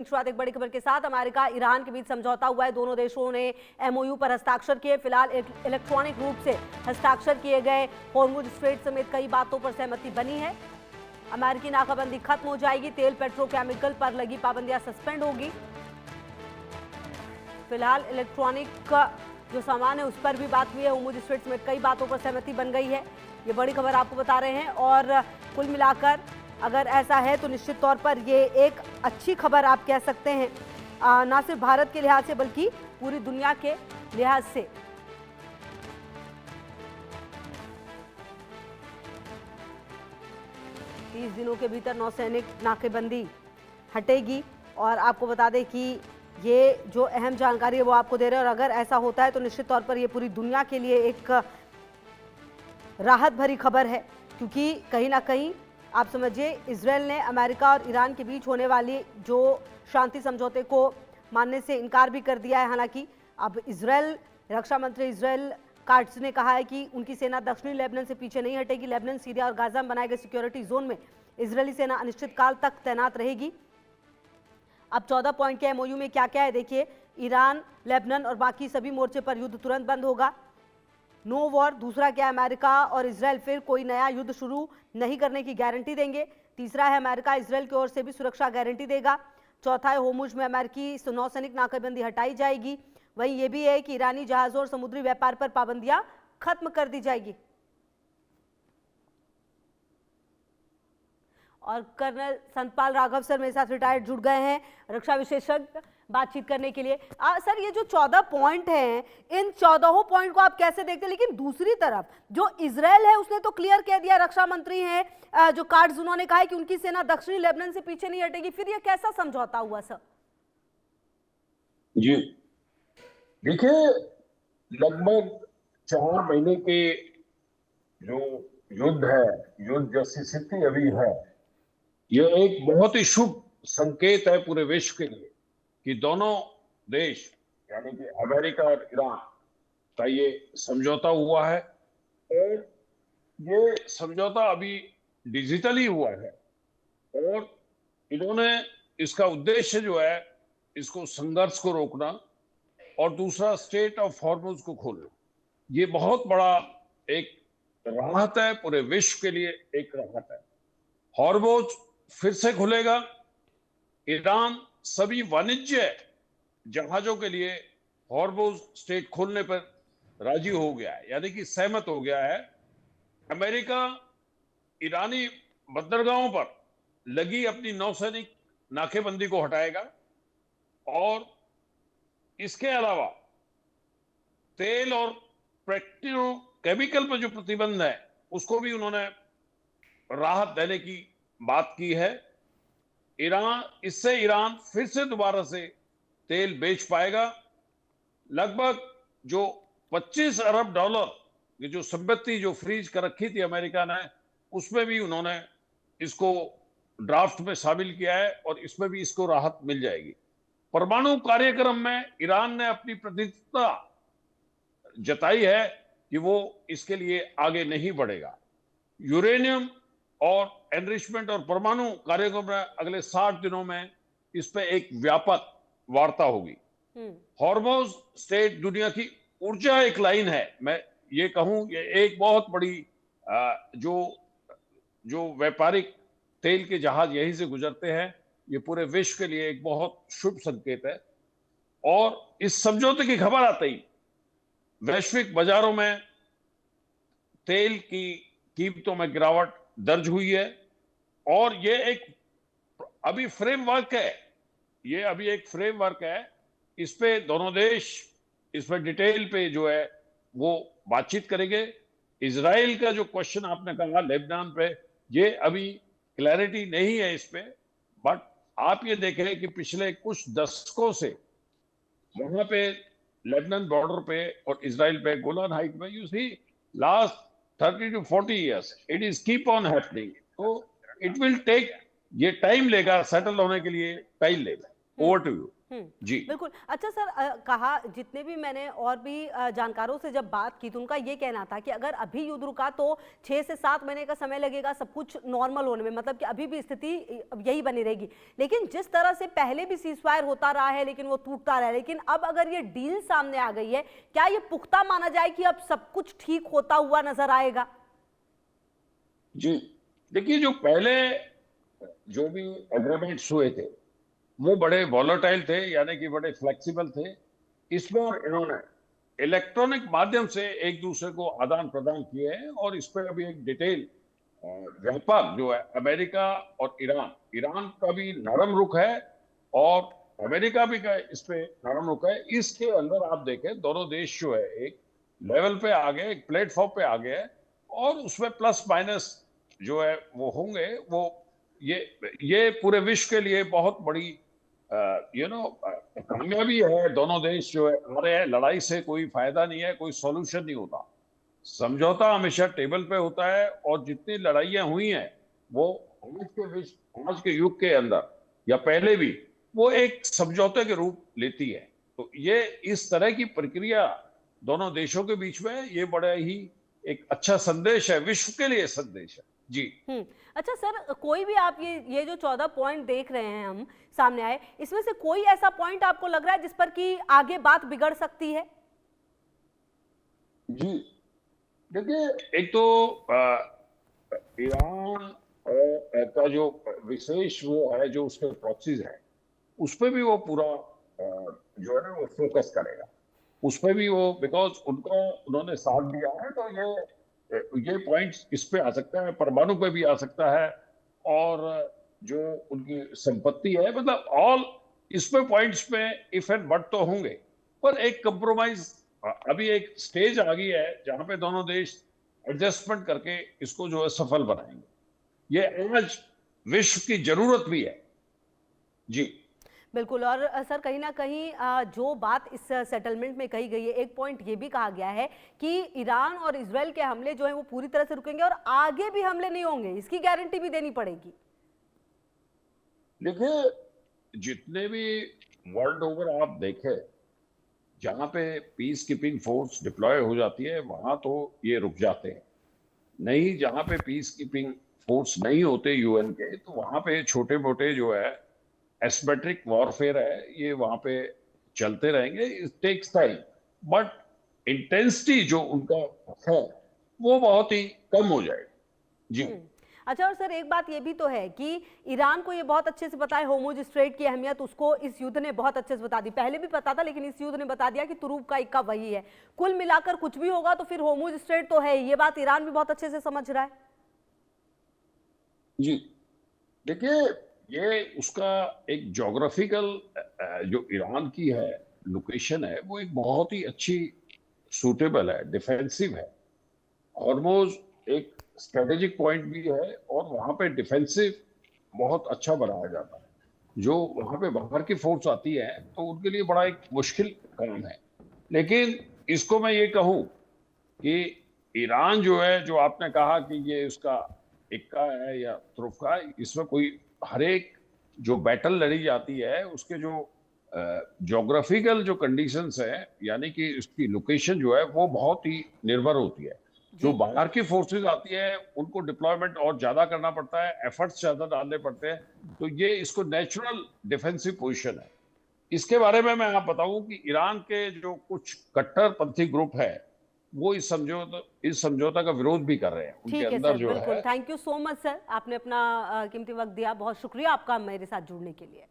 शुरुआत एक बड़ी खबर के साथ। अमेरिका ईरान के बीच समझौता हुआ है। दोनों देशों ने एमओयू पर हस्ताक्षर किए। फिलहाल इलेक्ट्रॉनिक रूप से हस्ताक्षर किए गए हॉर्मुज स्ट्रेट समेत कई बातों पर सहमति बनी है। अमेरिकी नाकाबंदी खत्म हो जाएगी। तेल पेट्रोकेमिकल पर लगी पाबंदियां सस्पेंड होगी। फिलहाल इलेक्ट्रॉनिक का जो सामान है उस पर भी बात हुई है। हॉर्मुज स्ट्रेट समेत कई बातों पर सहमति बन गई है। ये बड़ी खबर आपको बता रहे हैं और कुल मिलाकर अगर ऐसा है तो निश्चित तौर पर ये एक अच्छी खबर आप कह सकते हैं, ना सिर्फ भारत के लिहाज से बल्कि पूरी दुनिया के लिहाज से। तीस दिनों के भीतर नौसैनिक नाकेबंदी हटेगी और आपको बता दें कि ये जो अहम जानकारी है वो आपको दे रहे हैं और अगर ऐसा होता है तो निश्चित तौर पर ये पूरी दुनिया के लिए एक राहत भरी खबर है, क्योंकि कहीं ना कहीं आप समझिए इजरायल ने अमेरिका और ईरान के बीच होने वाली जो शांति समझौते को मानने से इनकार भी कर दिया है। हालांकि अब इजरायल रक्षा मंत्री इजरायल काट्स ने कहा है कि उनकी सेना दक्षिणी लेबनान से पीछे नहीं हटेगी। लेबनान, सीरिया और गाजा में बनाए गए सिक्योरिटी जोन में इजरायली सेना अनिश्चितकाल तक तैनात रहेगी। अब 14 पॉइंट के एमओयू में क्या क्या है देखिए। ईरान, लेबनान और बाकी सभी मोर्चे पर युद्ध तुरंत बंद होगा। No war. दूसरा क्या, अमेरिका और इजरायल फिर कोई नया युद्ध शुरू नहीं करने की गारंटी देंगे। तीसरा है अमेरिका इजरायल की ओर से भी सुरक्षा गारंटी देगा। चौथा है होर्मुज में अमेरिकी नौसैनिक नाकाबंदी हटाई जाएगी। वहीं यह भी है कि ईरानी जहाजों और समुद्री व्यापार पर पाबंदियां खत्म कर दी जाएगी। और कर्नल संतपाल राघव सर मेरे साथ रिटायर्ड जुड़ गए हैं, रक्षा विशेषज्ञ, बातचीत करने के लिए। सर, ये जो 14 पॉइंट हैं, इन 14 पॉइंट को आप कैसे देखते हैं? लेकिन दूसरी तरफ जो इजरायल है उसने तो क्लियर कह दिया, रक्षा मंत्री हैं जो कार्ड्स, उन्होंने कहा है कि उनकी सेना दक्षिणी लेबनान से पीछे नहीं हटेगी। फिर ये कैसा समझौता हुआ सर? जी देखिए, लगभग 4 महीने के जो युद्ध है, युद्ध जैसी स्थिति अभी है, यह एक बहुत ही शुभ संकेत है पूरे विश्व के लिए कि दोनों देश यानी कि अमेरिका और ईरान का ये समझौता हुआ है। और ये समझौता अभी डिजिटली हुआ है और इन्होंने इसका उद्देश्य जो है, इसको संघर्ष को रोकना और दूसरा स्टेट ऑफ हॉर्मुज को खोलना। ये बहुत बड़ा एक राहत है, पूरे विश्व के लिए एक राहत है। हॉर्मुज फिर से खुलेगा। ईरान सभी वाणिज्य जहाजों के लिए हॉर्मुज स्टेट खोलने पर राजी हो गया है, यानी कि सहमत हो गया है। अमेरिका ईरानी बंदरगाहों पर लगी अपनी नौसैनिक नाकेबंदी को हटाएगा और इसके अलावा तेल और पेट्रोकेमिकल पर जो प्रतिबंध है उसको भी उन्होंने राहत देने की बात की है। इससे ईरान फिर से दोबारा से तेल बेच पाएगा। लगभग जो 25 अरब डॉलर की जो संपत्ति जो फ्रीज कर रखी थी अमेरिका ने, उसमें भी उन्होंने इसको ड्राफ्ट में शामिल किया है और इसमें भी इसको राहत मिल जाएगी। परमाणु कार्यक्रम में ईरान ने अपनी प्रतिबद्धता जताई है कि वो इसके लिए आगे नहीं बढ़ेगा। यूरेनियम और एनरिचमेंट और परमाणु कार्यक्रम में अगले 60 दिनों में इस पे एक व्यापक वार्ता होगी। हॉर्मुज स्टेट दुनिया की ऊर्जा एक लाइन है। मैं ये कहूं, ये एक बहुत बड़ी जो व्यापारिक तेल के जहाज यहीं से गुजरते हैं, ये पूरे विश्व के लिए एक बहुत शुभ संकेत है। और इस समझौते की खबर आते ही वैश्विक बाजारों में तेल की कीमतों में गिरावट दर्ज हुई है। और ये एक अभी फ्रेमवर्क है, ये अभी एक फ्रेमवर्क है। इस पे दोनों देश इस पे डिटेल पे जो है वो बातचीत करेंगे। इजराइल का जो क्वेश्चन आपने कहा लेबनान पे, ये अभी क्लैरिटी नहीं है इस पे, बट आप ये देखें कि पिछले कुछ दशकों से वहां पे लेबनान बॉर्डर पे और इजराइल पे गोलान हाइट में, you see last 30 to 40 years it is keep on happening. तो it will take, ये टाइम लेगा सेटल होने के लिए, टाइम लेगा। Over to you. जी बिल्कुल। अच्छा सर, कहा जितने भी मैंने और भी जानकारों से जब बात की तो उनका ये कहना था कि अगर अभी युद्ध रुका तो 6 से 7 महीने का समय लगेगा सब कुछ नॉर्मल होने में, मतलब कि अभी भी स्थिति अब यही बनी रहेगी। लेकिन जिस तरह से पहले भी सीजफायर होता रहा है लेकिन वो टूटता रहा है, लेकिन अब अगर ये डील सामने आ गई है, क्या ये पुख्ता माना जाए कि अब सब कुछ ठीक होता हुआ नजर आएगा? जी, देखिए जो पहले जो भी एग्रीमेंट्स हुए थे वो बड़े वॉलेटाइल थे, यानी कि बड़े फ्लेक्सिबल थे। इसमें और इन्होंने इलेक्ट्रॉनिक माध्यम से एक दूसरे को आदान प्रदान किए हैं, और इस पर अभी एक डिटेल व्यापार जो है अमेरिका और ईरान, ईरान का भी नरम रुख है और अमेरिका भी का इस पे नरम रुख है। इसके अंदर आप देखें दोनों देश जो है एक लेवल पे आ गए, एक प्लेटफॉर्म पे आ गए हैं, और उसमें प्लस माइनस जो है वो होंगे। वो ये पूरे विश्व के लिए बहुत बड़ी कामयाबी है। दोनों देश जो है आ रहे हैं, लड़ाई से कोई फायदा नहीं है, कोई सॉल्यूशन नहीं होता। समझौता हमेशा टेबल पे होता है, और जितनी लड़ाइयां हुई हैं वो आज के युग के अंदर या पहले भी वो एक समझौते के रूप लेती है। तो ये इस तरह की प्रक्रिया दोनों देशों के बीच में, ये बड़ा ही एक अच्छा संदेश है, विश्व के लिए संदेश है। जी अच्छा सर, कोई भी आप ये जो 14 पॉइंट देख रहे हैं हम सामने आए, इसमें से कोई ऐसा पॉइंट आपको लग रहा है जिस पर कि आगे बात बिगड़ सकती है? जी, देखिए एक तो ईरान का जो विशेष वो है, जो उसके प्रॉक्सीज है, उस पर भी वो पूरा जो है ना वो फोकस करेगा। उस पर भी वो, बिकॉज उनको उन्होंने साथ दिया है, तो ये पॉइंट्स इस पे आ सकता है, परमाणु पे भी आ सकता है, और जो उनकी संपत्ति है, मतलब ऑल इस पे पॉइंट्स पे इफ एंड बट तो होंगे। पर एक कंप्रोमाइज अभी एक स्टेज आ गई है जहां पे दोनों देश एडजस्टमेंट करके इसको जो है सफल बनाएंगे। ये आज विश्व की जरूरत भी है। जी बिल्कुल। और सर, कहीं ना कहीं जो बात इस सेटलमेंट में कही गई है, एक पॉइंट ये भी कहा गया है कि ईरान और इजराइल के हमले जो है वो पूरी तरह से रुकेंगे और आगे भी हमले नहीं होंगे, इसकी गारंटी भी देनी पड़ेगी। देखिए, जितने भी वर्ल्ड ओवर आप देखें, जहां पे पीस कीपिंग फोर्स डिप्लॉय हो जाती है वहां तो ये रुक जाते हैं। नहीं, जहां पे पीस कीपिंग फोर्स नहीं होते यूएन के, तो वहां पे छोटे मोटे जो है एसिमेट्रिक वॉरफेयर है, ये वहां पे चलते रहेंगे। It takes time, but intensity जो उनका है वो बहुत ही कम हो जाएगी। जी अच्छा, और सर एक बात ये भी तो है कि ईरान को ये बहुत अच्छे से पता है होर्मुज स्ट्रेट की अहमियत, उसको इस युद्ध ने बहुत अच्छे से बता दी। पहले भी पता था लेकिन इस युद्ध ने बता दिया कि तुरुप का इक्का वही है। कुल मिलाकर कुछ भी होगा तो फिर होर्मुज स्ट्रेट तो है, ये बात ईरान भी बहुत अच्छे से समझ रहा है। जी, देखिए ये उसका एक ज्योग्राफिकल जो ईरान की है लोकेशन है, वो एक बहुत ही अच्छी सूटेबल है, डिफेंसिव है। हॉर्मोज एक स्ट्रेटेजिक पॉइंट भी है, और वहां पे डिफेंसिव बहुत अच्छा बनाया जाता है। जो वहां पे बाहर की फोर्स आती है तो उनके लिए बड़ा एक मुश्किल काम है। लेकिन इसको मैं ये कहूं कि ईरान जो है, जो आपने कहा कि ये उसका इक्का है या तुरुफ़ा है, इसमें कोई हर एक जो बैटल लड़ी जाती है उसके जो ज्योग्राफिकल जो कंडीशंस है, यानी कि उसकी लोकेशन जो है वो बहुत ही निर्भर होती है। जो जी बाहर की फोर्सेस आती है उनको डिप्लॉयमेंट और ज्यादा करना पड़ता है, एफर्ट्स ज्यादा डालने पड़ते हैं, तो ये इसको नेचुरल डिफेंसिव पोजीशन है। इसके बारे में मैं आप बताऊं कि ईरान के जो कुछ कट्टरपंथी ग्रुप है वो इस समझौता का विरोध भी कर रहे हैं। उनके ठीक है अंदर सर, जो बिल्कुल। है। Thank you so much sir, आपने अपना कीमती वक्त दिया। बहुत शुक्रिया आपका मेरे साथ जुड़ने के लिए।